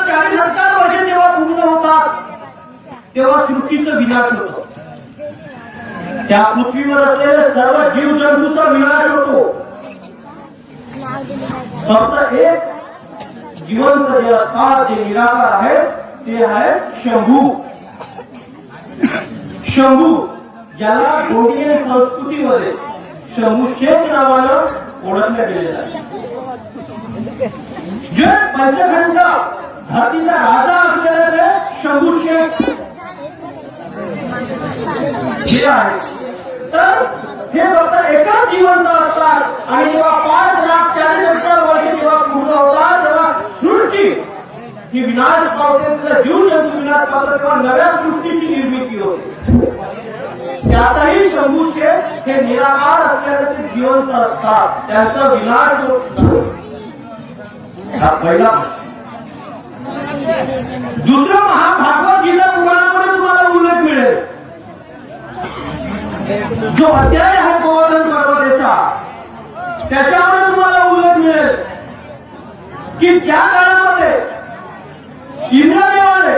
40,000 वर्षे जेव्हा पूर्ण होतात तेव्हा सृष्टीचं विनाश होतं. त्या पृथ्वीवर असलेले सर्व जीवजंतूचा विनाश होतो. फक्त एक जिवंत जे असतात, जे निराकार आहेत, ते आहे शंभू. शंभू ज्याला गोंडियन संस्कृतीमध्ये शंभू शेख नावानं ओळखलं गेलेलं आहे. जे पंचखंड धरतीचा राजा असलेले ते शंभू शेख हे आहे. तर हे फक्त एकच जिवंत असतात आणि जेव्हा 5,40,000 वर्षे जेव्हा पूर्ण होतात तेव्हा सृष्टी ही विनाश पावते, तिचा जीव जंतू विनाश पावतात, तेव्हा नव्या सृष्टीची निर्मिती होते. त्यातही शंभू शेख हे निराकार असल्याने ते जिवंत असतात, त्यांचा विनाश होत नाही. हा पहिला. दुसरं महाभागवत गीता पुराणामध्ये तुम्हाला उल्लेख मिळेल. जो अध्याय आहे गोवर्धन पर्वताचा त्याच्यामध्ये तुम्हाला उल्लेख मिळेल की त्या काळामध्ये इंद्रदेवाने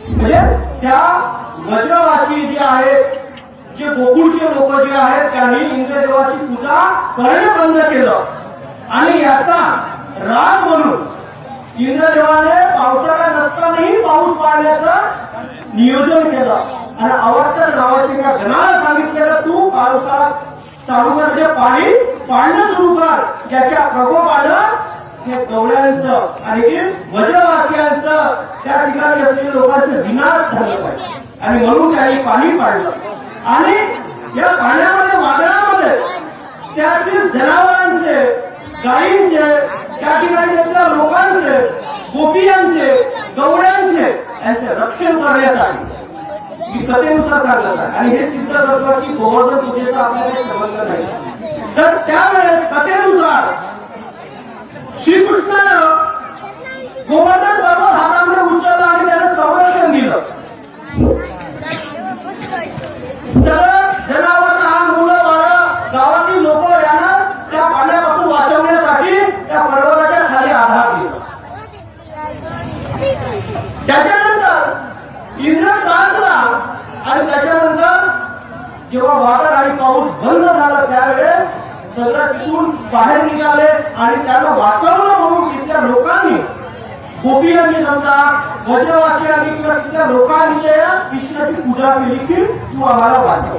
म्हणजे त्या वज्रवासी जे आहेत, जे गोकुळचे लोक जे आहेत, त्यांनी इंद्रदेवाची पूजा करणं बंद केलं आणि याचा राग म्हणून इंद्रदेवाने पावसाळा नसतानाही पाऊस पाडण्याचं नियोजन केलं आणि अवतर नावाच्या एका गणाला सांगितलेलं तू पावसाळा चालू कर, जे पाणी पाडणं सुरू कर, ज्याच्या प्रकोपानं हे गवळ्यांचं आणि वज्रवासियांचं त्या ठिकाणी असलेल्या लोकांचं विनाश झालं पाहिजे. आणि म्हणून त्यांनी पाणी पाडलं आणि या पाण्यामध्ये वादळामध्ये त्यातील जनावरांचे, गायींचे, त्या ठिकाणी असलेल्या लोकांचे, गोपियांचे, गवळ्यांचे यांचे रक्षण करण्यासाठी ही कथेनुसार सांगत आहे. आणि हे सिद्ध करतो की गोवर्धन पूजेचा आपल्याला संबंध नाही. तर त्यावेळेस कथेनुसार श्रीकृष्णानं गोवर्धन पर्वत हातामध्ये उचलला आणि त्याला संरक्षण दिलं. सगळं जनावर, लहान मुलं, बाळं, गावातील लोक यांना त्या पाण्यापासून वाचवण्यासाठी त्या पर्वताच्या खाली आधार दिला. त्याच्यानंतर इंद्र त्रासला आणि त्याच्यानंतर जेव्हा वादळ आणि पाऊस बंद झाला त्यावेळेस सगळं तिथून बाहेर निघाले आणि त्यांना वाचवलं म्हणून तिथल्या लोकांनी, गोपियांनी समजा, वज्रवासियांनी किंवा तिथल्या लोकांनी कृष्णाची पूजा केली की तू आम्हाला वाचव.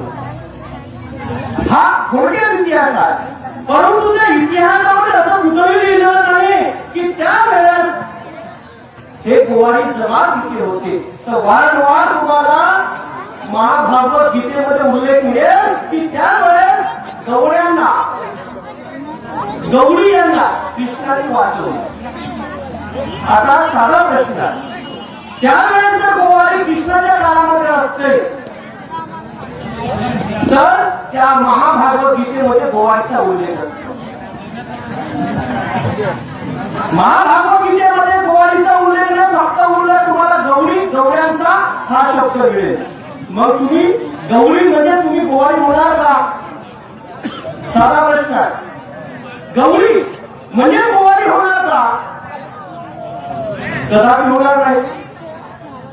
हा थोडक्यात इतिहास आहे. परंतु त्या इतिहासामध्ये असं कुठंही लिहिलं नाही की त्यावेळेस हे गोवारी जमात किती होते. तर वारंवार तुम्हाला महाभागवत गीतेमध्ये उल्लेख मिळेल की त्यावेळेस गवळ्यांना, गवळी यांना कृष्णाने वाचवले. आता साधा प्रश्न आहे, त्यावेळेस जर गोवारी कृष्णाच्या काळामध्ये असते तर त्या महाभागवत गीतेमध्ये गोवारीचा उल्लेख असतो. महाभागवत गीतेमध्ये गोवारीचा उल्लेख नाही, फक्त उल्लेख तुम्हाला गवळी, गवळ्यांचा हा शब्द मिळेल. मग तुम्ही गवळी म्हणजे तुम्ही गोवारी होणार का? साधा प्रश्न आहे. गवळी म्हणजे गोवारी होणार का? कदापि होणार नाही.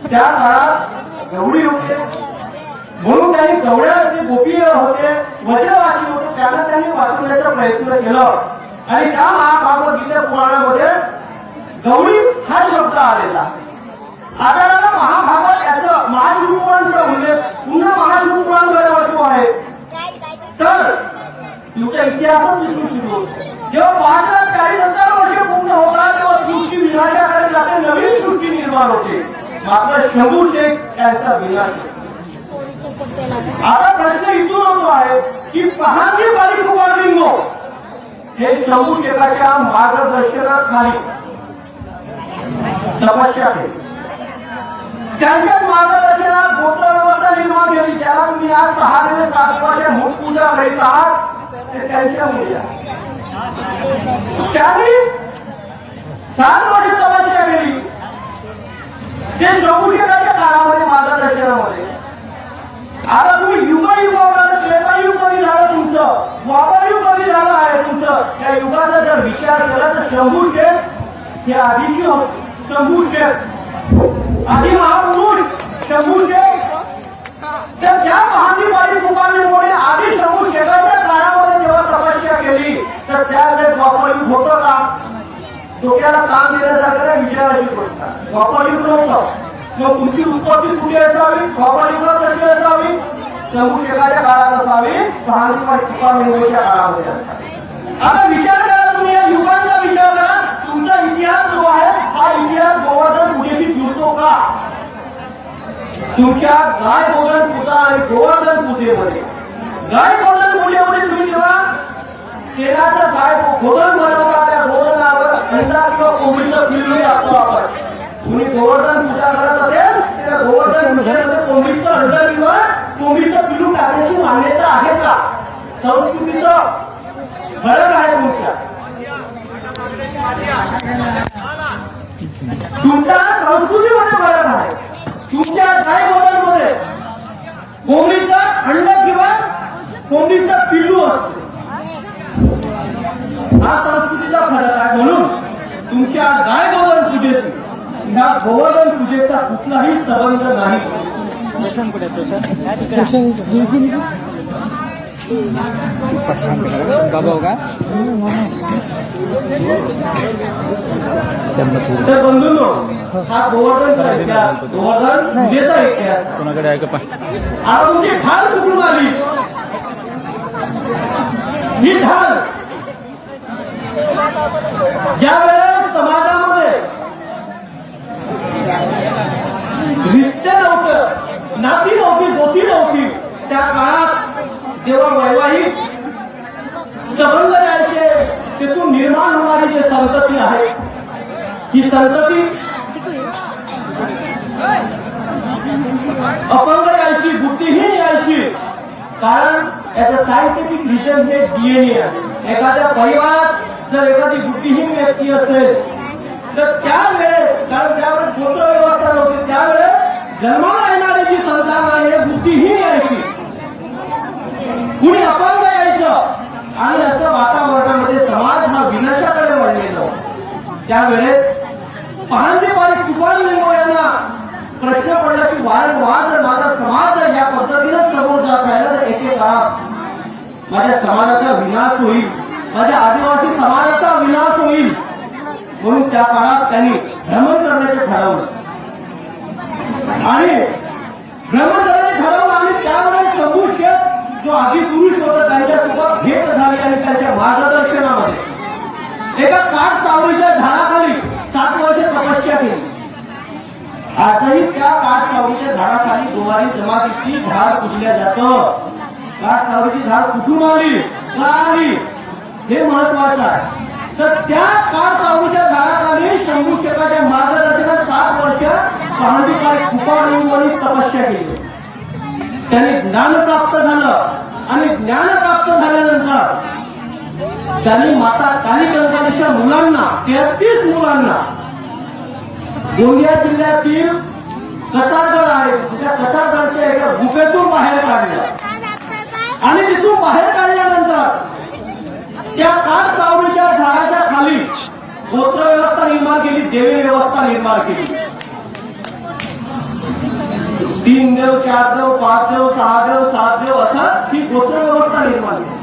त्या काळात गवळी होते म्हणून त्यांनी गवळ्याचे गोपी होते, वज्रवासी होते, त्यांना त्यांनी वाचवण्याचा प्रयत्न केला आणि त्या महाभागवत गीता पुराणामध्ये गवळी हा शब्द आलेला. आधाराला महाभागवत याचं महाशिवपुराणाचा उल्लेख पुन्हा महाशिवपुराणाकडे वाटतो आहे. तर तुमच्या इतिहासात सुरू होतो. जेव्हा 5,40,000 वर्षे पूर्ण होतात तेव्हा सृष्टी विनाशाकडे जाते, नवीन सृष्टी निर्माण होते. मात्र शंभू शेख यांचा विनाश. आता प्रश्न इथून होतो आहे की पहाजी बारी कुमारलिंगो हे शंभू शेखाच्या मार्गदर्शनाखाली तपस्या केली. त्यांच्या मार्गदर्शनात गोत्रव्यवस्था निर्माण केली. ज्याला तुम्ही आज 6 ते 7 वर्षे मूळ पूजा करीत आहात ते त्यांच्या मुली आहेत. त्यांनी 7 वर्षे तपस्या केली. ते शंभू शेखाच्या काळामध्ये मार्गदर्शनामध्ये. आता तुम्ही युगायुगावर त्रेतायुग कधी झालं तुमचं, द्वापरयुग कधी झालं आहे तुमचं, त्या युगाचा जर विचार केला तर शंभू शेख हे आधीची होते. शंभू शेख आदी महापुरुष शंभू शेख तर त्या महादिवाळी तुकारामांमुळे आधी शंभू शेखाच्या काळामध्ये जेव्हा तपस्या केली तर त्यावेळेस द्वापरयुग होतं का डोक्याला काम देण्यासारखं विचाराची गोष्ट द्वापरयुग नव्हतं मग तुमची उत्पत्ती कुठे असावी द्वापरयुगात कशी असावी शंभू शेखाच्या काळात असावी महादिवाळी तुकारामांच्या काळामध्ये असावी आता विचार करा तुम्ही या युगांचा विचार करा तुमचा इतिहास जो आहे हा इतिहास गोवर्धन पूजेशी जुळतो का तुमच्या गाय गोवर्धन पूजा आणि गोवर्धन पूजेमध्ये गाय गोवर्धन पूजेमध्ये तुम्ही जेव्हा शेणाचं गाय गोवर्धन बनवता त्या गोवर्धनावर अंडा किंवा कोंबडीचं पिल्लू असतो आपण तुम्ही गोवर्धन पूजा करत असेल त्या गोवर्धन पूजेमध्ये कोंबडीचं अंड किंवा कोंबडीचं पिल्लू टाकण्याची मान्यता आहे का संस्कृतीचं फरक आहे तुमच्या संस्कृतीमध्ये फरक आहे तुमच्या गाय गोवर्धनमध्ये कोंबडीचा अंड किंवा कोंबडीचा पिल्लू असतो हा संस्कृतीचा फरक आहे म्हणून तुमच्या गाय गोवर्धन पूजेशी ह्या गोवर्धन पूजेचा कुठलाही संबंध नाही बाबा का तर बंधूंनो हा गोवर्धन पूजेचा इतिहास कोणाकडे आहे का आता तुमची ढाल कुठून आली ही ढाल ज्या वेळेस समाजामध्ये रिश्ते नव्हतं नाती नव्हती गोती नव्हती त्या काळात जेव्हा वैवाहिक संबंध यायचे तिथून निर्माण होणारी जी संतती आहे ही संतती अपंग यायची बुद्धिहीन यायची कारण याचं सायंटिफिक रिझन हे डीएनए आहे एखाद्या परिवारात जर एखादी बुद्धिहीन व्यक्ती असेल तर त्यावेळेस कारण त्यावेळेस गोत्र व्यवस्था नव्हती त्यावेळेस जन्माला येणारी जी संतान आहे बुद्धिहीन यायची कुणी अपंग यायचं आणि असं वातावरणामध्ये समाज हा विनाशाकडे वळलेला त्यावेळेस पारंपरिक तुकाराम यांना प्रश्न पडला की वारंवार जर माझा समाज जर या पद्धतीनं समोर जात राहिला तर एके काळात माझ्या समाजाचा विनाश होईल माझ्या आदिवासी समाजाचा विनाश होईल म्हणून त्या काळात त्यांनी भ्रमण करण्याचे ठरवलं आणि भ्रमण करण्याचे ठरवलं आणि त्यावेळेस शंभू शेख जो आधी पुरुष होता त्यांच्यासोबत भेट झाली आणि त्यांच्या मार्गदर्शनामध्ये एका काठ सावळीच्या झाडाखाली 7 वर्षे तपस्या केली आजही त्या काठ सावळीच्या झाडाखाली गोवारी जमातीची झाड पूजल्या जातं काठ सावळीची झाड कुठून आली का आली हे महत्वाचं आहे तर त्या काठ सावळीच्या झाडाखाली शंभू शेखाच्या मार्गदर्शनात 7 वर्ष पाहणीकाळी तुकारामांनी तपस्या केली त्याने ज्ञान प्राप्त झालं आणि ज्ञान प्राप्त झाल्यानंतर त्यांनी माता काली कंकालीच्या मुलांना 33 मुलांना गोंदिया जिल्ह्यातील कचारगड आहे त्या कचारगडच्या एका गुफेतून बाहेर काढलं आणि तिथून बाहेर काढल्यानंतर त्या काठ सावळीच्या झाडाच्या खाली गोत्र व्यवस्था निर्माण केली देवी व्यवस्था निर्माण केली 3 देव 4 देव 5 देव 6 देव 7 देव असं ही गोत्र व्यवस्था निर्माण केली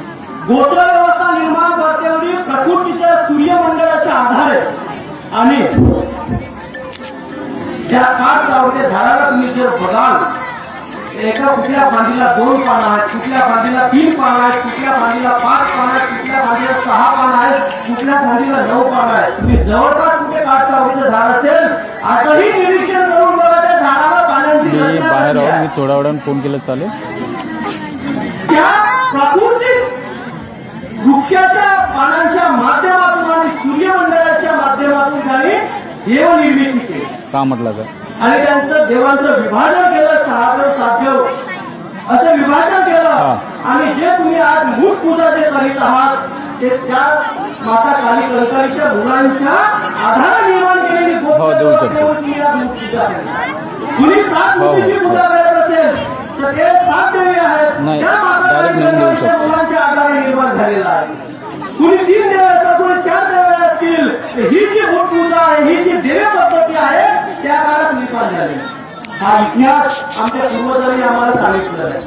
गोत्र व्यवस्था निर्माण करतेवेळी प्रकृतीच्या सूर्यमंडळाच्या आधारे आणि ज्या काठ सावळीच्या झाडाला तुम्ही जर बघाल एका कुठल्या फांदीला 2 पानं आहेत कुठल्या फांदीला 3 पानं आहेत कुठल्या फांदीला 5 पानं आहेत कुठल्या फांदीला 6 पानं आहेत कुठल्या फांदीला 9 पानं आहेत तुम्ही जवळपास कुठे काठ सावळीचं झाड असेल आजही निरीक्षण करून बघा त्या झाडाला पाण्याची बाहेर राहून मी थोड्या वेळानं फोन केलं चालेल त्या प्राकृतिक वृक्षाच्या पानांच्या माध्यमातून आणि सूर्यमंडळाच्या माध्यमातून त्यांनी देव निर्मिती केली का म्हटलं का आणि त्यांचं देवांचं विभाजन केलं 6 देव 7 देव असं विभाजन केलं आणि जे तुम्ही आज मूठ पूजा जे करीत आहात ते त्या माता काली कंकालीच्या मुलांच्या आधारे निर्माण केलेली कुणी 7 मूर्तीची पूजा करत असेल तर ते 7 देवी आहेत त्या माता काली मुलांच्या आधारे निर्माण झालेला आहे कुणी 3 देव असतात कुणी 4 देव असतील ही जी मूठ पूजा आहे ही जी देव पद्धती आहे झाली. हा इतिहास आमच्या पूर्वजांनी आम्हाला सांगितलेला आहे.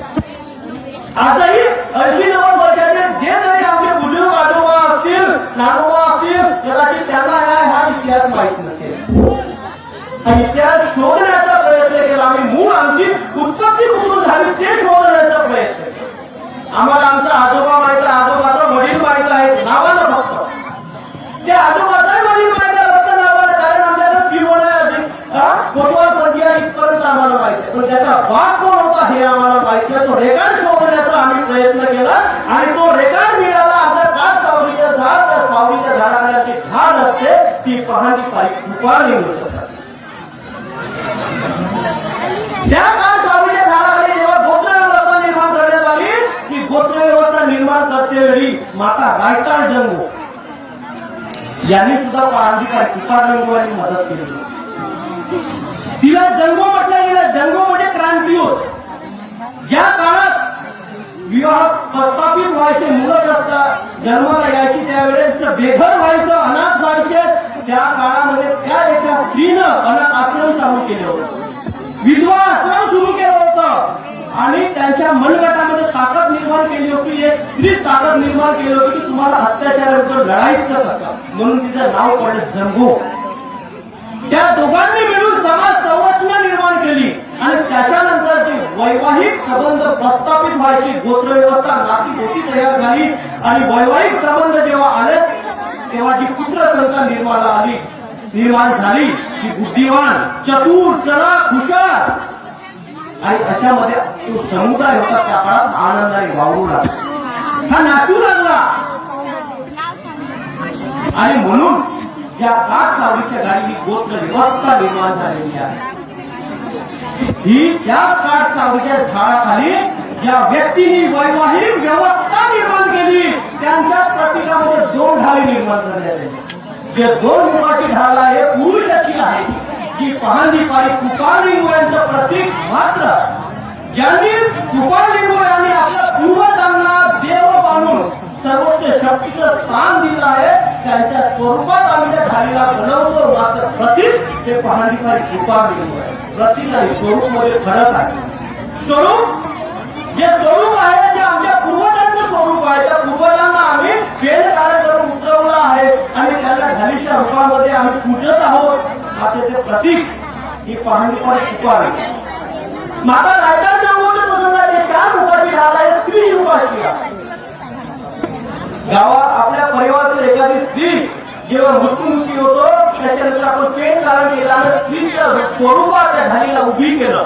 आजही 80-90 वर्षाचे जे जरी आमचे बुजुर्ग आजोबा असतील, नानोबा असतील, कदाचित त्यांना हा इतिहास माहित नसेल. हा इतिहास शोधण्याचा प्रयत्न केला आम्ही. मूळ आमची उत्पत्ती कुठून झाली ते शोधण्याचा प्रयत्न केला. आम्हाला आमचा आजोबा माहित आहे, आजोबाचा वडील माहित आहे नावानं फक्त. त्या आजोबाचा वडील माहित आहे फक्त नावानं, कारण आमच्याकडे कोटवाल इथपर्यंत आम्हाला माहिती आहे. पण त्याचा बाप कोण होता हे आम्हाला माहिती आहे. तो रेकॉर्ड शोधण्याचा आम्ही प्रयत्न केला आणि तो रेकॉर्ड मिळाला. आमच्या काच सावलीचं झाड, त्या सावलीच्या झाडाखाली झाड असते ती पहाडी पारी कुपार निघू शकतात. त्या काळ सावलीच्या झाडाखाली जेव्हा गोत्र व्यवस्था निर्माण करण्यात आली, ती गोत्र व्यवस्था निर्माण करतेवेळी माता रायताळ जंगो यांनी सुद्धा पहाडी पारी कुपार निघवायची मदत केली. तिला जंगो म्हटलं गेलं. जंगो म्हणजे क्रांती होत. ज्या काळात विवाह प्रस्थापित व्हायचे, मुलं असतात जन्माला यायची, त्यावेळेस बेघर व्हायचं, अनाथ व्हायचे, त्या काळामध्ये त्या एका स्त्रीनं अनाथ आश्रम चालू केलं होतं, विधवा आश्रम सुरू केलं होतं आणि त्यांच्या मनगटामध्ये ताकद निर्माण केली होती. एक स्त्री ताकद निर्माण केली होती की तुम्हाला अत्याचाराविरुद्ध लढायचं कसं, म्हणून तिचं नाव पडलं जंगो. त्या दोघांनी मिळून समाज संरचना निर्माण केली आणि त्याच्यानंतर जे वैवाहिक संबंध प्रस्थापित व्हायची, गोत्र व्यवस्था नाती गोती तयार झाली आणि वैवाहिक संबंध जेव्हा आले तेव्हा जी पुत्र संख्या निर्माण झाली ती बुद्धिवान, चतुर, चलाक, हुशार आणि अशामध्ये तो समुदाय होता. त्या काळात आनंदाने वावरू लागला, हा नाचू लागला आणि म्हणून ज्या काठ सावलीच्या गाडी ही गोत्र व्यवस्था निर्माण झालेली आहे. ही त्या काठ सावलीच्या झाडाखाली ज्या व्यक्तींनी वैवाहिक व्यवस्था निर्माण केली त्यांच्या प्रतीकामध्ये 2 ढाली निर्माण करण्यात आली. जे 2 मुखाची ढाल आहे पुरुषाची आहे, जी पहाडी पारी कुपारलिंगो यांचं प्रतीक. मात्र ज्यांनी कुपारलिंगो यांनी आपल्या पूर्वजांना देव मानून सर्वोच्च शक्तीचं स्थान दिलं आहे, त्यांच्या स्वरूपात आम्ही त्या ढालीला बनवतो. मात्र प्रतीक हे पहाडी पारी कुपारलिंगो आहे. प्रतीक आणि स्वरूप मध्ये फरक आहे. स्वरूप जे स्वरूप आहे, जे आमच्या पूर्वजांचं स्वरूप आहे, त्या पूर्वजांना आम्ही फेल कार्यक्रम उतरवला आहे आणि त्यांना ढालीच्या रूपामध्ये आम्ही पूजत आहोत. मात्र ते प्रतीक ही पहाडी पारी कुपारलिंगो. माता रायताळ जंगोचं तसं आहे. 4 मुखाची ढाल आहे, स्त्री रूपाची आहे. गावात आपल्या परिवारातील एखादी स्त्री जेव्हा मृत्युमुखी होतो त्याच्यानंतर आपण पेन कारण केला आणि स्त्रीच्या स्वरूपात त्या ढालीला उभी केलं.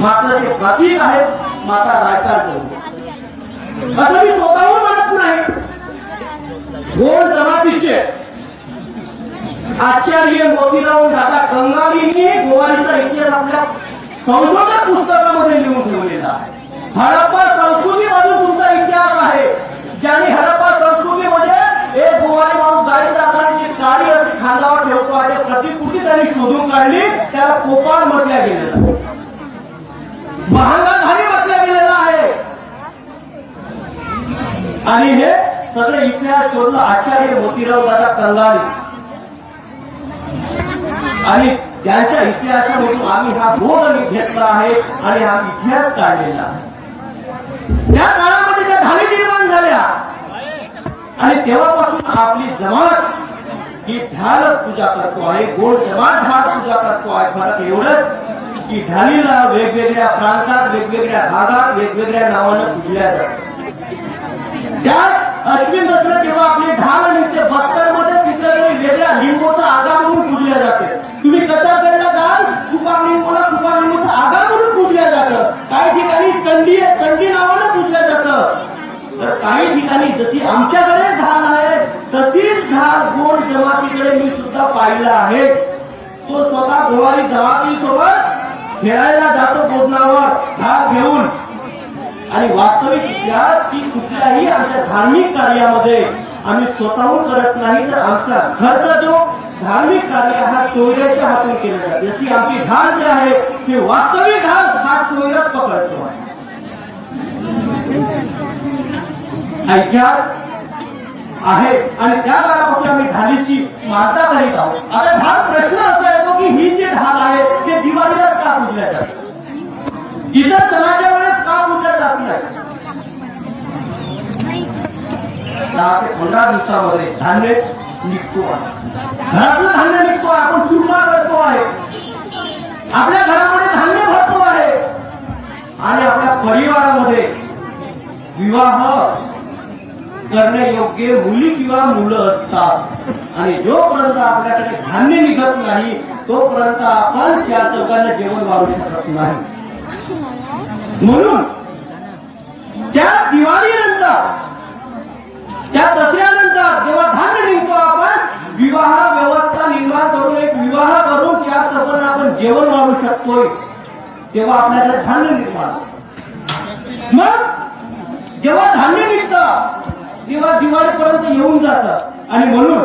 मात्र ते प्रतीक आहे माता रायताळ जंगो. असं मी स्वतःहून म्हणत नाही. गोड जमातीचे आचार्य मोतीराव दादा कंगालींनी गोवारीचा इतिहास आपल्या संशोधक पुस्तकामध्ये लिहून ठेवलेला आहे. हडप्पा संस्कृतीमधून तुमचा इतिहास आहे. ज्यांनी हडप्पा संस्कृतीमध्ये एक गोवारी माणूस जायचा असताना साडी अशी खांद्यावर ठेवतो आहे प्रतिकृती त्यांनी शोधून काढली. त्याला कोपाळ म्हटल्या गेलेला, महांगाधारी म्हटल्या गेलेला आहे. आणि हे सगळे इतिहास शोधलं आचार्य मोतीराव दादा कंगाली आणि त्यांच्या इतिहासामधून आम्ही हा बोध घेतला आहे आणि हा इतिहास काढलेला आहे. त्या काळामध्ये त्या ढाली निर्माण झाल्या आणि तेव्हापासून आपली जमात ही ढाल पूजा करतो आहे. गोड जमात ढाल पूजा करतो आहे. फरक एवढंच की ढालीला वेगवेगळ्या प्रांतात, वेगवेगळ्या भागात वेगवेगळ्या नावानं पूजल्या जातात. त्यात अश्विन दसरा जेव्हा आपली ढाल निघते बस्तरमध्ये तिथे वेगळ्या लिंगोचा आगा म्हणून पूजल्या जाते. तुम्ही कसा केला जाल कुपारलिंगोचा आगा म्हणून पूजल्या जातं. काही ठिकाणी चंडी नावानं पूजल्या जातं. तर काही ठिकाणी जशी आमच्याकडे ढाल आहे तशीच ढाल गोड जमातीकडे मी सुद्धा पाहिला आहे. तो स्वतः गोवारी जमातीसोबत खेळायला जातो भोजनावर ढाल घेऊन. आणि वास्तविक इतिहास की कुठल्याही आमच्या धार्मिक कार्यामध्ये आम्ही स्वतःहून करत नाही, तर आमचा घरचा जो धार्मिक कार्य हा सोयऱ्याच्या हातून केलं जातं. जशी आमची ढाल जी आहे ती वास्तविक ढाल हा सोयराच पकडतो आहे. इतिहास आहे आणि त्या काळापासून आम्ही ढालीची माता करीत आहोत. आता हा प्रश्न असा येतो की ही ही जे ढाल आहे ते दिवाळीलाच का पूजल्या जातात इतर सणाच्या वेळेस का पूजल्या जात नाही 10 ते 15 दिवसामध्ये धान्य निघतो आहे घरातलं धान्य निघतो आहे आपण चुरमा करतो आहे आपल्या घरामध्ये धान्य भरतो आहे आणि आपल्या परिवारामध्ये विवाह करणे योग्य मुली किंवा मुलं असतात आणि जोपर्यंत आपल्याकडे धान्य निघत नाही तोपर्यंत आपण त्या चौकांना जेवण वाढू शकत नाही म्हणून त्या दिवाळीनंतर त्या दसऱ्यानंतर जेव्हा धान्य निघतो आपण विवाह व्यवस्था निर्माण करून एक विवाह करून त्या चौकांना आपण जेवण वाढू शकतोय तेव्हा आपल्याकडे धान्य निर्माण मग जेव्हा धान्य निघतं तेव्हा दिवाळीपर्यंत येऊन जातं आणि म्हणून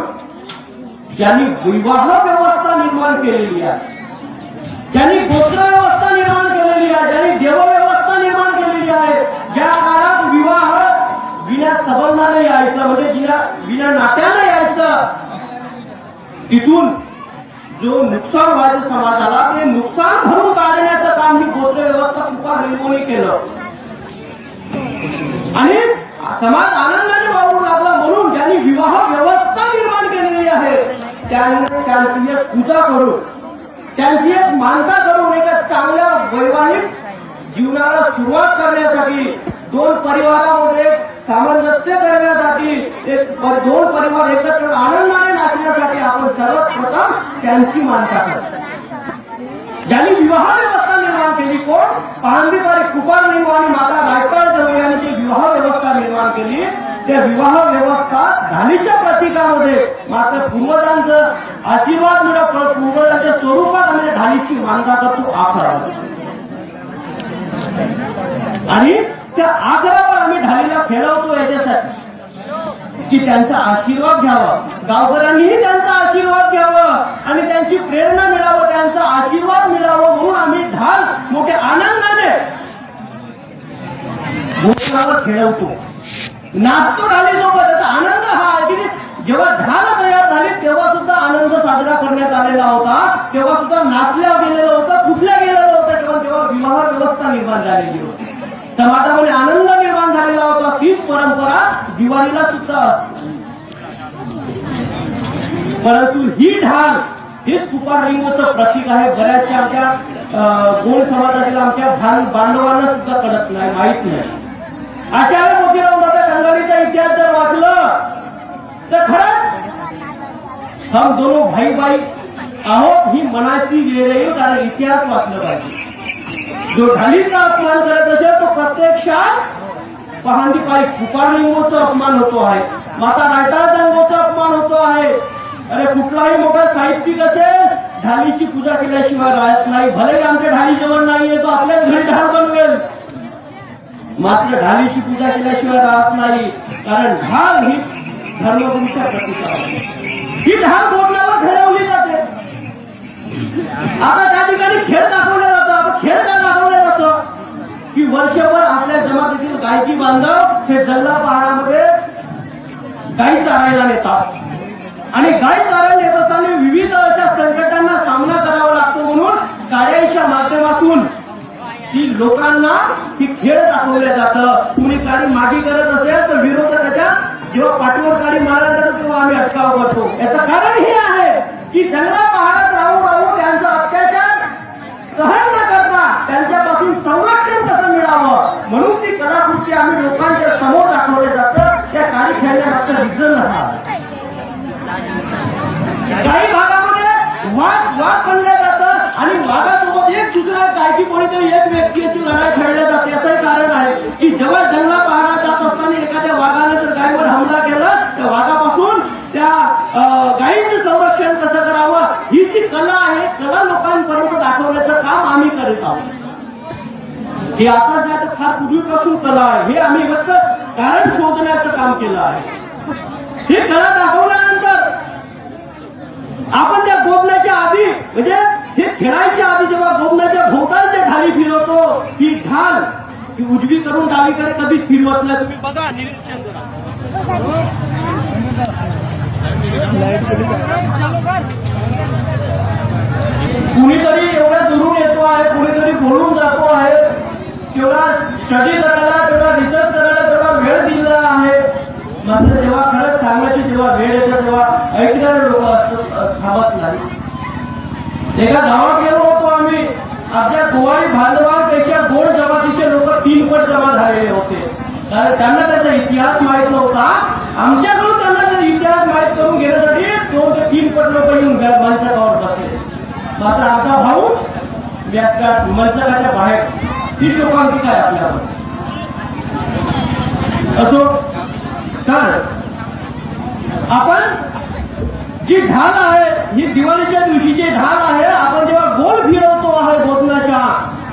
ज्यांनी विवाह व्यवस्था निर्माण केलेली आहे ज्यांनी गोत्र व्यवस्था निर्माण केलेली आहे ज्यांनी देव व्यवस्था निर्माण केलेली आहे ज्या काळात विवाह विना संबंधानं यायचं म्हणजे विना नात्यानं यायचं तिथून जो नुकसान व्हायचं समाजाला ते नुकसान भरून काढण्याचं काम ही गोत्र व्यवस्था तुपार रेल्वेने केलं आणि समाज आनंदाने वावरू लागला म्हणून ज्यांनी विवाह व्यवस्था निर्माण केलेली आहे त्यांची एक पूजा करून त्यांची एक मानता करून एका चांगल्या वैवाहिक जीवनाला सुरुवात करण्यासाठी दोन परिवारामध्ये सामंजस्य करण्यासाठी दोन परिवार एकत्र आनंदाने नाचण्यासाठी आपण सर्वप्रथम त्यांची मानता करतो ज्यांनी विवाह व्यवस्था निर्माण केली कोण पाहंदीपारी कुपार आणि माता गायकवाड जवळ यांनी विवाह व्यवस्था निर्माण केली त्या विवाह व्यवस्था ढालीच्या प्रतीकामध्ये मात्र पूर्वजांचं आशीर्वाद मिळव पूर्वजांच्या स्वरूपात आम्ही ढालीची मानता करतो आखरा आणि त्या आखरावर आम्ही ढालीला खेळवतो याच्यासाठी की त्यांचा आशीर्वाद घ्यावा गावकऱ्यांनीही त्यांचा आशीर्वाद घ्यावा आणि त्यांची प्रेरणा मिळावं त्यांचा आशीर्वाद मिळावं म्हणून आम्ही ढाल मोठ्या आनंदाने गोष्टीवर खेळवतो नाचतो ढालीसोबत त्याचा आनंद हा आहे की जेव्हा ढाल तयार झाली तेव्हा सुद्धा आनंद साजरा करण्यात आलेला होता तेव्हा सुद्धा नाचल्या गेलेलं होतं कुठल्या गेलेलं होतं तेव्हा विवाह व्यवस्था निर्माण झालेली होती समाजामध्ये आनंद निर्माण झालेला होता तीच परंपरा दिवाळीला सुद्धा असते परंतु ही ढाल हेच कुपार रिंगोचं प्रतीक आहे बऱ्याचशा आमच्या गोल समाजातील आमच्या बांधवांना सुद्धा कळत नाही माहित नाही आचार्य मोतीराम दादा कंगालीचा इतिहास जर वाचलं तर खरंच हम दोनों भाई भाई आहोत ही मनाची वेळ येईल कारण इतिहास वाचलं पाहिजे जो ढालीचा अपमान करत असेल तो प्रत्यक्षात पहांदीपारी कुपार लिंगोचा अपमान होतो आहे माता रायटा लिंगोचा अपमान होतो आहे अरे कुठलाही मोठा साहित्यिक असेल ढालीची पूजा केल्याशिवाय राहत नाही भले आमच्या ढाली जवळ नाहीये तो आपल्याच घरी ढाल बनवेल मात्र ढालीची पूजा केल्याशिवाय राहत नाही कारण ढाल ही धर्मगुरूच्या प्रतीक आहे ही ढाल बोलण्यावर खेळवली जाते आता त्या ठिकाणी खेळ दाखवला जातो आता खेळ काय दाखवलं जातं की वर्षभर आपल्या जमातीतील गायकी बांधव हे जल्ला पहाडामध्ये गाई चारायला नेतात आणि गाई चारायला नेत असताना विविध अशा संकटांना सामना करावा लागतो म्हणून गाड्यांच्या माध्यमातून ती लोकांना ती खेळ दाखवल्या जातं कुणी गाडी मागे करत असेल तर विरोधकाच्या जेव्हा पाठीवर गाडी मारायला जातो तेव्हा आम्ही अटकाव करतो याचं कारण हे आहे की जंगला पहाडात राहून त्यांचा अत्याचार सहन न करता त्यांच्यापासून संरक्षण कसं मिळावं म्हणून ती कलाकृती आम्ही लोकांच्या समोर दाखवले जातं त्या गाडी खेळण्यामागचं रिझन राहणार काही भागामध्ये वाघ बनल्या जातं आणि वाघासोबत एक दुसरा गायकी कोणीतरी एक व्यक्तीची लढाई खेळल्या जाते याचंही कारण आहे की जेव्हा जंगला पहाडात जात असताना एखाद्या वाघाने जर गायीवर हमला केला तर वाघापासून त्या गायीचं संरक्षण कसं करावं ही जी कला आहे कला लोकांपर्यंत दाखवण्याचं काम आम्ही करीत आहोत हे आता जे आता फार पूर्वीपासून कला आहे हे आम्ही फक्त कारण शोधण्याचं काम केलं आहे हे कला दाखवल्यानंतर आपण त्या गोदण्याच्या आधी म्हणजे हे खेळायच्या आधी जेव्हा गोदण्याच्या भोवतालच्या ढाली फिरवतो ती ढाल ती उजवी करून डावीकडे कधी फिरवत नाही तुम्ही बघा निरीक्षण करा एका गावात गेलो होतो आम्ही. आपल्या गोवारी बांधवांपेक्षा 2 जमातीचे लोक 3 पट जमा झालेले होते. कारण त्यांना त्याचा इतिहास माहित नव्हता. आमच्याकडून त्यांना त्याचा इतिहास माहित करून घेण्यासाठी 2 ते 3 पट लोक येऊन मंचकावर बसले. मात्र आता भाऊ मंचकाच्या बाहेर ही शोकांतिका आहे आपल्यावर. असो तर आपण जी ढाल आहे ही दिवाळीच्या दिवशीची ढाल आहे. आपण जेव्हा गोल फिरवतो आहे भोजनाच्या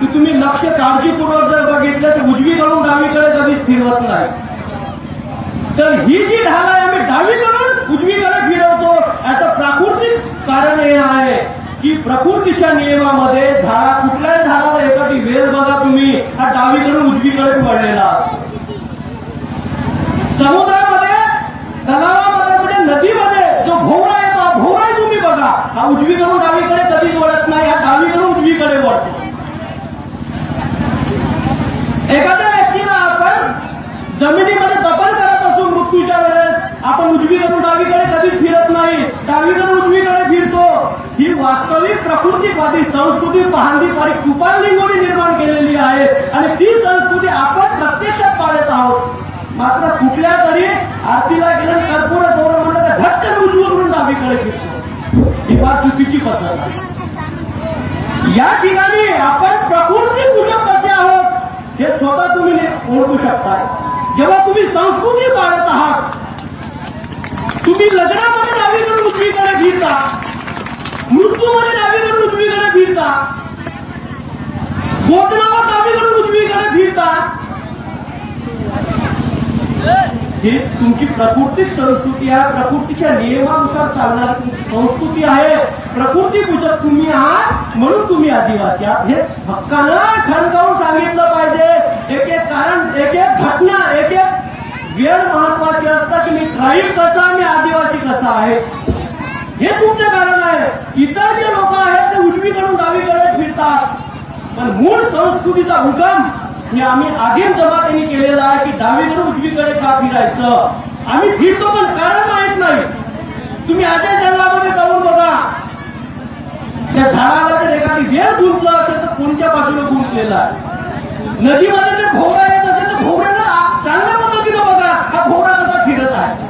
की तुम्ही लक्ष काळजीपूर्वक जर बघितलं तर उजवीकडून डावीकडे कधीच फिरवत नाही. तर ही जी ढाल आहे आम्ही डावीकडून उजवीकडे फिरवतो. याचं प्राकृतिक कारण हे आहे की प्रकृतीच्या नियमामध्ये कुठल्याही झाडाला एखादी वेल बघा तुम्ही हा डावीकडून उजवीकडे वळलेला. समुद्रामध्ये तलावामध्ये म्हणजे नदीमध्ये जो भोवरा येतो भोवरा तुम्ही बघा हा उजवीकडून डावीकडे कधीच वळत नाही. हा डावीकडून उजवीकडे वळतो. एखाद्या व्यक्तीला आपण जमिनीमध्ये दफन करत असू मृत्यूच्या वेळेस आपण उजवीकडून डावीकडे कधीच फिरत नाही. डावीकडून उजवीकडे फिरतो. ही वास्तविक प्रकृतीवादी संस्कृती पारंपरिक कृपालिंगोनी निर्माण केलेली आहे आणि ती संस्कृती आपण प्रत्यक्षात पाळत आहोत. मात्र कुठल्या तरी आरतीला गेलं कर्पूर गौरव म्हणलं तर झटकन उजवीकडून डावीकडे फिरतो. ही फार चुकीची पद्धत आहे. या ठिकाणी आपण प्रकृती पूजक कसे आहोत हे स्वतः तुम्ही ओळखू शकता. जेव्हा तुम्ही संस्कृती पाळत आहात तुम्ही लग्नामध्ये डावीकडून उजवीकडे फिरता, मृत्यूमध्ये डावीकडून उजवीकडे फिरता, भोजनावर डावीकडून उजवीकडे फिरता. ही तुमची प्राकृतिक संस्कृती आहे. प्रकृतीच्या नियमानुसार चालणारी संस्कृती आहे. प्रकृती पूजक तुम्ही आहात म्हणून तुम्ही आदिवासी आहात हे हक्कानं ठणकावून सांगितलं पाहिजे. एक एक कारण एक एक घटना एक एक वेळ महत्वाची असतं की मी ट्राईब कसा मी आदिवासी कसा आहे हे तुमचं कारण आहे. इतर जे लोक आहेत ते उजवीकडून डावीकडे फिरतात. पण मूळ संस्कृतीचा उगम हे आम्ही आदिम जमातीने केलेला आहे की डावीकडून उजवीकडे का फिरायचं. आम्ही फिरतो पण कारण माहित नाही. तुम्ही आजच्या जंगलामध्ये जाऊन बघा त्या झाडाला जर एखादी वेळ गुंतला असेल तर कोणत्या बाजूला गुंतलेला आहे. नदीमध्ये जर भोवरा येत असेल तर भोवऱ्याला चांगल्या पद्धतीने बघा हा भोवरा कसा फिरत आहे.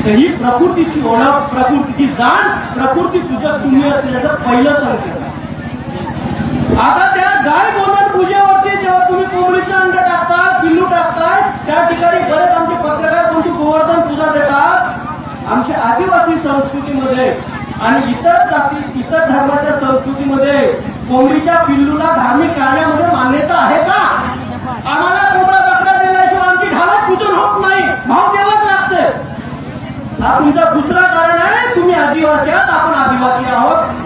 तर ही प्रकृतीची ओळख प्रकृतीची जाण प्रकृती पूजक तुम्ही असल्याचं पहिलं संकेत. आता त्या गाय गोधन पूजेवरती जेव्हा तुम्ही कोंबडीचे अंड टाकता पिल्लू टाकताय त्या ठिकाणी बरेच आमचे पत्रकार तुमची गोवर्धन पूजा देतात. आमच्या आदिवासी संस्कृतीमध्ये आणि इतर जाती इतर धर्माच्या संस्कृतीमध्ये कोंबडीच्या पिल्लूला धार्मिक कार्यामध्ये मान्यता आहे का. आम्हाला कोंबडा बकरा दिल्याशिवाय आमची ढालात पूजन होत नाही. भाव द्यावाच लागते. हा तुमचा दुसरा कारण आहे. तुम्ही आदिवासी आहात आपण आदिवासी आहोत.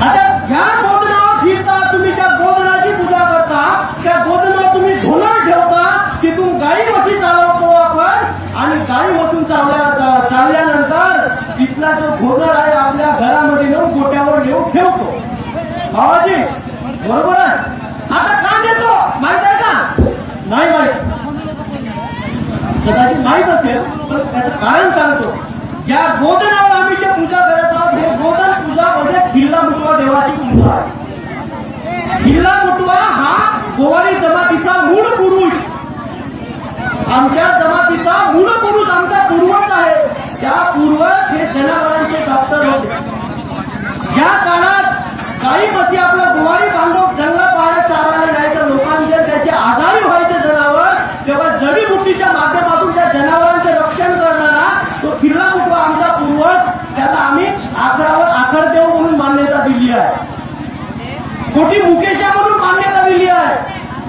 आता ज्या गोधनावर फिरता तुम्ही त्या गोधनाची पूजा करता त्या गोधनावर तुम्ही धोरण ठेवता तिथून गाई म्हशी चालवतो आपण आणि गाई म्हसून चालल्यानंतर तिथला जो गोधन आहे आपल्या घरामध्ये नेऊन गोट्यावर नेऊन ठेवतो. बाबाजी बरोबर आहे. आता का देतो माहित आहे का. नाही माहित. कदाचित माहित असेल पण त्याचं कारण सांगतो. ज्या गोधनावर आम्ही जे पूजा करत आहोत हे गोधन पूजा म्हणजे खिल्ला मुटवा देवाची पूजा आहे. खिल्ला मुटवा हा गोवारी जमातीचा मूळ पुरुष आमच्या जमातीचा मूळ पुरुष आमचा पूर्वज आहे. त्या पूर्वज हे जनावरांचे डॉक्टर होते. या काळात काही म्हशी आपला गोवारी बांधव जंगला पाण्यात चालले नाही तर लोकांचे त्याचे आजारी व्हायचे जनावर तेव्हा जडीबुटीच्या माध्यमातून त्या जनावरांचे रक्षण करणारा तो खिल्ला मुटवा आमचा पूर्वज त्याला आम्ही आखरावर आखरदेव म्हणून मान्यता दिली आहे. कुठे मुकेशा म्हणून मान्यता दिली आहे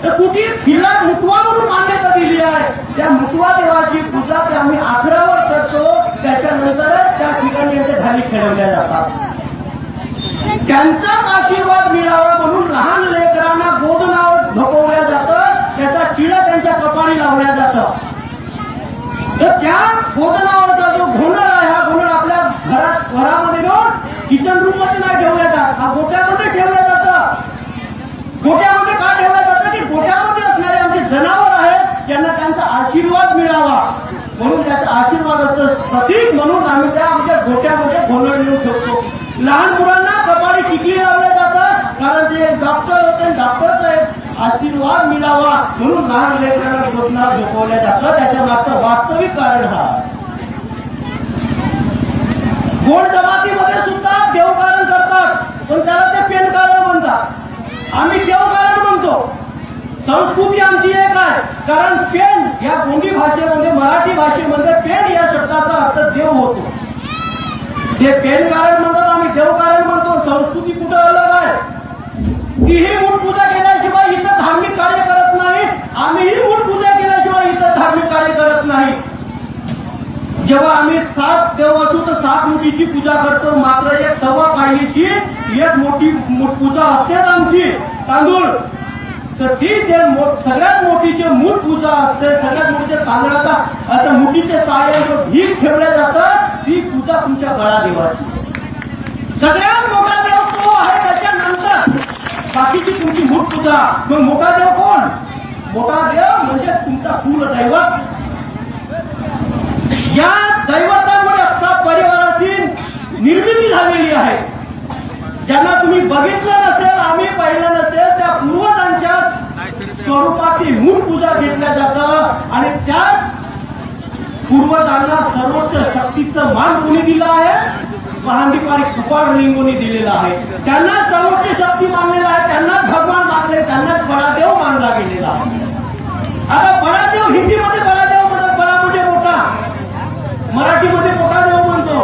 तर कुठे खिल्ला मुटवा म्हणून मान्यता दिली आहे. त्या मुटवा देवाची पूजा ते आम्ही आखरावर करतो. त्याच्यानंतरच त्या ठिकाणी असे ढाली खेळवल्या जातात. त्यांचाच आशीर्वाद मिळावा म्हणून लहान लेकरांना गोधनावर झोपवल्या जातं. त्याचा टिळा त्यांच्या कपाळी लावल्या जातं. तर त्या गोधनावरचा जो घोंगड आहे हा घोंगड आपल्या घरामध्ये घेऊन किचन रूम मध्ये नाही ठेवल्या जात. हा गोट्यामध्ये ठेवलं जातं. गोट्यामध्ये का ठेवलं जातं की गोट्यामध्ये असणारे आमचे जनावर आहेत त्यांना त्यांचा आशीर्वाद मिळावा म्हणून त्याचा आशीर्वादाचं प्रतीक म्हणून आम्ही त्या आमच्या गोट्यामध्ये घोंगड लहान मुलांना कपाळी टिकली लावलं जातं, कारण ते डॉक्टर होते, डॉक्टरचा आशीर्वाद मिळावा म्हणून लहान लेकरांना गोठणार झोपवल्या जातं. त्याच्या मागचं वास्तविक कारण हा. गोड जमातीमध्ये सुद्धा देवकारण करतात, पण त्याला ते पेंडकारण म्हणतात. आम्ही देवकारण म्हणतो. संस्कृती आमची एक आहे, कारण पेंड या गोंडी भाषेमध्ये, मराठी भाषेमध्ये पेंड या शब्दाचा अर्थ देव होतो. ते पेंडकारण म्हणतात, आम्ही देवकारण म्हणतो. संस्कृती कुठं अलग आहे. तीही मूठ पूजा केल्याशिवाय इथं धार्मिक कार्य करत नाही. आम्हीही मूठ पूजा केल्याशिवाय इथं धार्मिक कार्य करत नाही. जेव्हा आम्ही 7 देव असू तर 7 मुठीची पूजा करतो, मात्र एक 1.25 पायलीची एक मोठी पूजा असतेच आमची तांदूळ. तर ती जे सगळ्यात मोठीचे मूठ पूजा असते, सगळ्यात मोठीचे तांदळाचा असं मुठीचे सहाय्याने भीक ठेवलं जातं, ती पूजा तुमच्या गळादेवाची. सगळ्यात मोठा देव तो आहे, त्याच्यानंतर बाकीची तुमची मूठ पूजा. मग मोठा देव कोण? मोठा देव म्हणजे तुमचा कुल दैवत. या दैवतामुळे अख्खा परिवाराची निर्मिती झालेली आहे. ज्यांना तुम्ही बघितलं नसेल, आम्ही पाहिलं नसेल, त्या पूर्वजांच्या स्वरूपाची मूठ पूजा घेतल्या जातं आणि त्याच पूर्वजांना सर्वोच्च शक्तीचं मान कोणी दिलं आहे? महांदीपारी कपाळ लिंगोनी दिलेला आहे. त्यांना सर्वोच्च शक्ती मानलेला आहे, त्यांनाच भगवान मानले, त्यांनाच बडादेव मानला गेलेला आहे. आता बडादेव हिंदीमध्ये बडादेव म्हणतात, बडा म्हणजे मोठा, मराठीमध्ये मोठा देव म्हणतो.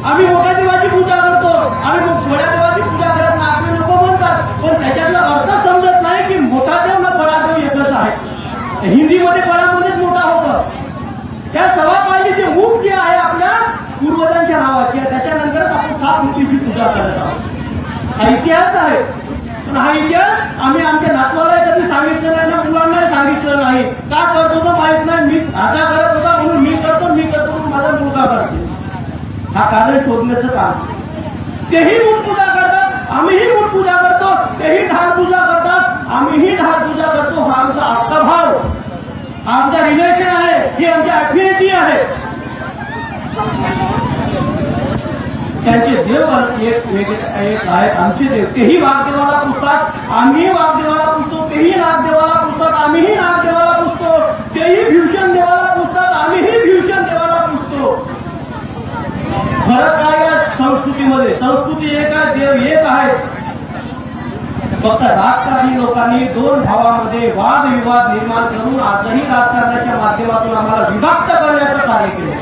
आम्ही मोठ्या देवाची पूजा करतो, आम्ही बड्या देवाची पूजा करत नाही आपले लोक म्हणतात, पण त्याच्यातला अर्थ समजत नाही की मोठा देव ना बडा देव एकच आहे. हिंदीमध्ये बडा म्हणजेच मोठा होतं. त्या 1.25 पायलीचे मुख जे आहे आपल्या पूर्वजांच्या नावाची आहे, त्याच्यानंतरच आपण 7 मुठीची पूजा करत आहोत. हा इतिहास आहे. पण हा इतिहास आम्ही आमच्या नातवाला कधी सांगितलं नाही ना मुलांना सांगितलं नाही. का करतो तो माहित नाही. मी राजा करत होता म्हणून मी करतो म्हणून माझा मुलगा करतो. हा कारण शोधण्याचं काम. तेही मूठ पूजा करतात, आम्हीही मूठ पूजा करतो. तेही ढाल पूजा करतात, आम्हीही ढाल पूजा करतो. हा आमचा आत्ता भाव, हा आमचा रिलेशन आहे, ही आमची ऍफिनिटी आहे. त्यांचे देव एक आहेत, आमचे देव. तेही वाघदेवाला पुजतात, आम्ही वाघदेवाला पुजतो. तेही नागदेवाला पुजतात, आम्हीही नागदेवाला पुजतो. तेही भीषण देवाला पुजतात, आम्हीही भीषण देवाला पुजतो. फरक काय आहे संस्कृतीमध्ये? संस्कृती एक आहे, देव एक आहे. फक्त राजकारणी लोकांनी 2 भावामध्ये वादविवाद निर्माण करून आजही राजकारणाच्या माध्यमातून आम्हाला विभक्त करण्याचं कार्य केलं.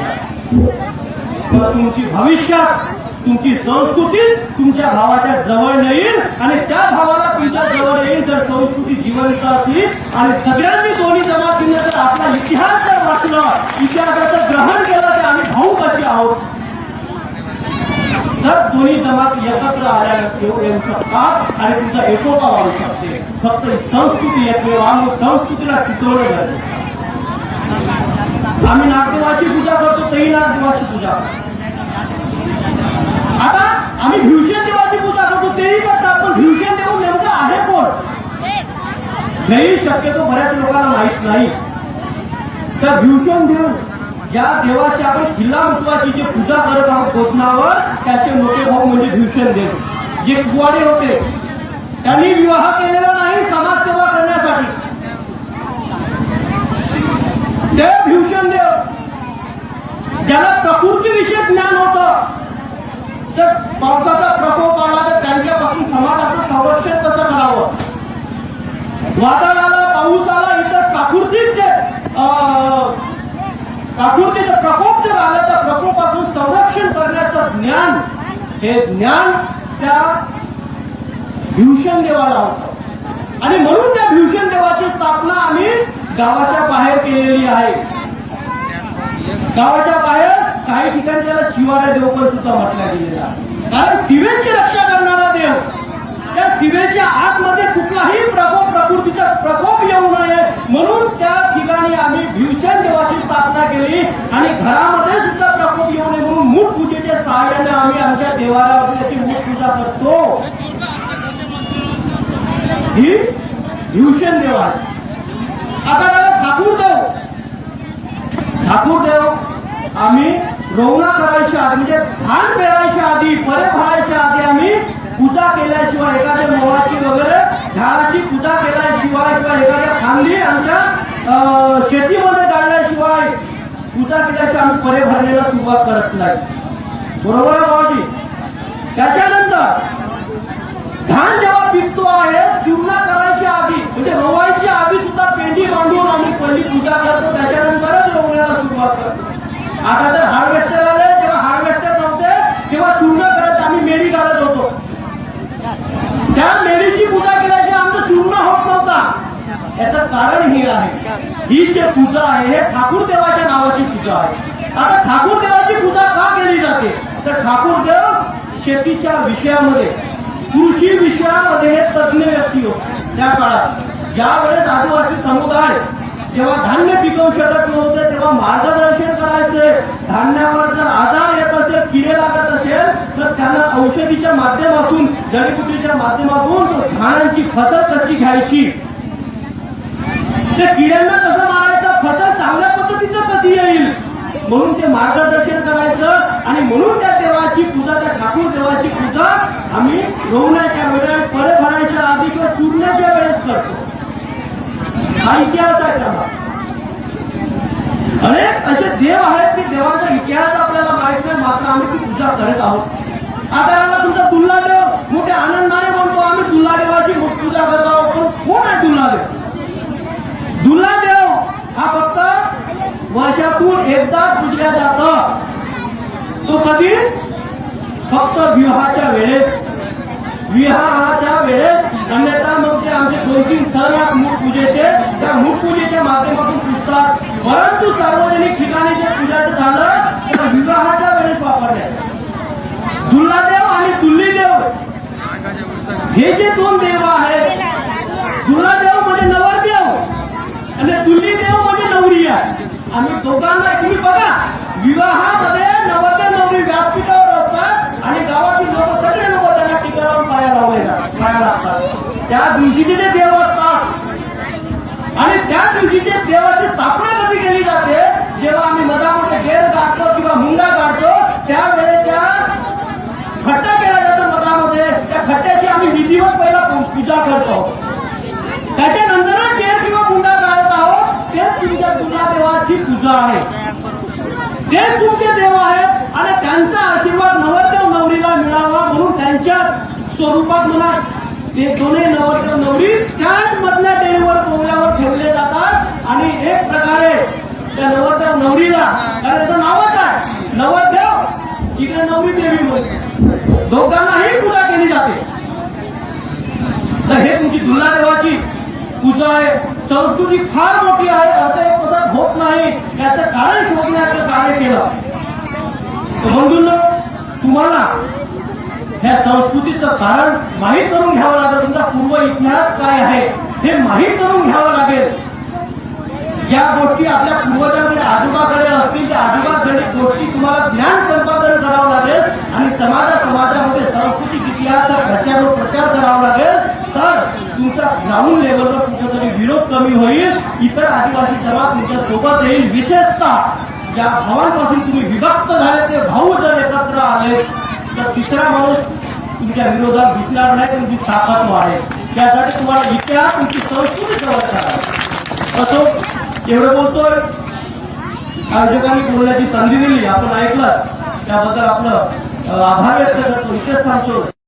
तुमची भविष्यात तुमची संस्कृती तुमच्या भावाच्या जवळ येईल आणि त्या भावाला तुमच्या जवळ येईल जर संस्कृती जिवंत असली आणि सगळ्यांनी दोन्ही जमातीने जर आपला इतिहास जर वाचला, इतिहासाचं ग्रहण केलं तर आम्ही भाऊ कसे आहोत, तर दोन्ही जमात एकत्र आल्यानंतर येऊ शकतात आणि तुमचा एकोपा वाढू शकते. फक्त संस्कृती एक संस्कृतीला टिकवलं जाते. आम्ही नागदेवाची पूजा करतो, तेही नागदेवाची पूजा. आता आम्ही भीषण देवाची पूजा करतो, तेही करतात. पण भीषण देव नेमकं आहे कोण? हेही शक्यतो बऱ्याच लोकांना माहित नाही. तर भीषण देव, ज्या देवाची आपण किल्ला महत्वाची जी पूजा करत आहोत गोठणावर, त्याचे मोठे भाऊ म्हणजे भीषण देव. जे कुवाडे होते, त्यांनी विवाह केलेला नाही समाजसेवा करण्यासाठी. ते भीषण देव, ज्याला प्रकृतीविषयी ज्ञान होतं, तर पावसाचा प्रकोप आला तर त्यांच्यापासून समाजाचं संरक्षण कसं करावं, वादळ आला, पाऊस आला, इतर प्राकृतिक प्रकोप जर आला तर प्रकोपासून संरक्षण करण्याचं ज्ञान, हे ज्ञान त्या भीषण देवाला होतं. आणि म्हणून त्या भीषण देवाची स्थापना आम्ही गावाच्या बाहेर केलेली आहे. गावाच्या बाहेर काही ठिकाणी त्याला शिवाऱ्या देव पण सुद्धा म्हटल्या गेलेला आहे. कारण शिवेची रक्षा करणारा देव, त्या शिवेच्या आतमध्ये कुठलाही प्रकृतीचा प्रकोप येऊ नये म्हणून त्या ठिकाणी आम्ही भीषण देवाची स्थापना केली. आणि घरामध्ये सुद्धा प्रकोप येऊ नये म्हणून मूठ पूजेच्या सहाय्याने आम्ही आमच्या देवाला त्याची मूठ पूजा करतो. ही भीषण देव आहे. आता ठाकूर देव आम्ही रोवणा करायच्या आधी म्हणजे धान पेरायच्या आधी फळे भरायच्या आधी आम्ही पूजा केल्याशिवाय एखाद्या मोहाची वगैरे झाडाची पूजा केल्याशिवाय किंवा एखाद्या फांदी आमच्या शेतीमध्ये काढल्याशिवाय पूजा केल्याशिवाय आम्ही फळे भरण्याला सुरुवात करत नाही. बरोबर आहे बाबाजी. त्याच्यानंतर धान जेव्हा पिकतो आहे चूर्णा करायच्या आधी म्हणजे रोवायच्या आधी सुद्धा पेंडी बांधून आम्ही पहिली पूजा करतो, त्याच्यानंतरच रोवण्याला सुरुवात करतो. आता जर हार्वेस्टर आले, जेव्हा हार्वेस्टर नव्हते तेव्हा चूर्ण करत आम्ही मेढी काढत होतो. त्या मेढीची पूजा केल्याची आमचं चूर्ण होत नव्हता. याचं कारण हे आहे, ही जे पूजा आहे हे ठाकूर देवाच्या नावाची पूजा आहे. आता ठाकूर देवाची पूजा का केली जाते तर ठाकूर देव शेतीच्या विषयामध्ये कृषी विषयामध्ये हे तज्ञ व्यक्ती होते. त्या काळात ज्यावेळेस आदिवासी समुदाय जेव्हा धान्य पिकवू शकत नव्हते तेव्हा मार्गदर्शन करायचे. धान्यावर जर आजार येत असेल, किडे लागत असेल तर त्यांना औषधीच्या माध्यमातून जडीबुटीच्या माध्यमातून धानांची फसल कशी घ्यायची, ते किड्यांना कसं मारायचं, फसल चांगल्या पद्धतीचं कशी येईल म्हणून ते मार्गदर्शन करायचं. आणि म्हणून त्या देवाची पूजा, त्या ठाकूर देवाची पूजा आम्ही रोवण्याच्या वेळेस, फळे भरायच्या आधी किंवा चुरण्याच्या वेळेस करतो. हा इतिहास आहे त्याला. अनेक असे देव आहेत की देवाचा इतिहास आपल्याला माहित नाही, मात्र आम्ही ती पूजा करत आहोत. आता याला तुमचा तुल्ला देव मोठ्या आनंदाने म्हणतो आम्ही तुल्ला देवाची पूजा करत आहोत. पण कोण आहे तुल्ला देव? दुल्ला देव हा फक्त वर्षातून एकदा पूजल्या जातं. तो कधी? फक्त विवाहाच्या वेळेस. विवाहाच्या वेळेस, अन्यथा मग ते आमचे 2-3 सण आहेत मूठ पूजेचे, त्या मूठ पूजेच्या माध्यमातून पूजतात. परंतु सार्वजनिक ठिकाणी जे पूजाचं झालं तर विवाहाच्या वेळेस वापरले. दुल्लादेव आणि तुल्लीदेव हे जे 2 देव आहेत, दुल्लादेव म्हणजे नवरदेव आणि तुल्लीदेव म्हणजे नवरी आहे. आम्ही दोघांना तुम्ही बघा, विवाहामध्ये नवरदेव नवरी व्यासपीठावर असतात आणि गावातील लोक सगळे लोक त्यांना टीका लावून पाया लागतात. त्या दिवशीचे जे देव असतात आणि त्या दिवशीचे देवाची स्थापना कधी केली जाते, जेव्हा आम्ही मधामध्ये गेर काढतो किंवा मुंगा काढतो त्यावेळेस त्या खड्डा केला जातो मधामध्ये. त्या खड्ड्याची आम्ही विधिवत पहिला पूजा करतो. त्याच्यानंतरच गेर किंवा मुंगा काढत आहोत. तेच तुमच्या तुला देवाची पूजा आहे, तेच तुमचे देव आहेत आणि त्यांचा आशीर्वाद नवरदेव नवरीला मिळावा म्हणून त्यांच्या स्वरूपात म्हणा ते दोन्ही नवरदेव नवरी त्याच मधल्या डेलीवर पोंगल्यावर ठेवले जातात. आणि एक प्रकारे त्या नवरदेव नवरीला, कारण त्याचं नावच आहे नवरदेव, इकडे नवरी देवी म्हणून दोघांनाही पूजा केली जाते. तर हे तुमची दुल्ला देवाची पूजा आहे. संस्कृती फार मोठी आहे, अर्थ एक पसत होत नाही. याचं कारण शोधण्याचं कार्य केलं. बंधूंनो, तुम्हाला ह्या संस्कृतीचं कारण माहीत करून घ्यावं लागेल. तुमचा पूर्व इतिहास काय आहे हे माहीत करून घ्यावं लागेल. ज्या गोष्टी आपल्या पूर्वजांकडे आजोबाकडे असतील त्या आजोबाकडे गोष्टी तुम्हाला ज्ञान संपादन करावं लागेल आणि समाजामध्ये सांस्कृतिक इतिहासाचा प्रचार करावा लागेल. तर तुमचा ग्राउंड लेवलवर कुठेतरी विरोध कमी होईल, इतर आदिवासी समाज तुमच्या सोबत येईल. विशेषतः ज्या भावांपासून तुम्ही विभक्त झाले ते भाऊ जर एकत्र आले तर तिसरा माणूस तुमच्या विरोधात दिसणार नाही, तुमची ताकद वाढेल. त्यासाठी तुम्हाला इतिहास, तुमची संस्कृती जवळ करा. असो एवढं बोलतोय. आयोजकांनी बोलण्याची संधी दिली, आपण ऐकलं त्याबद्दल आपलं आभार व्यक्त करतो. विशेष सांगतो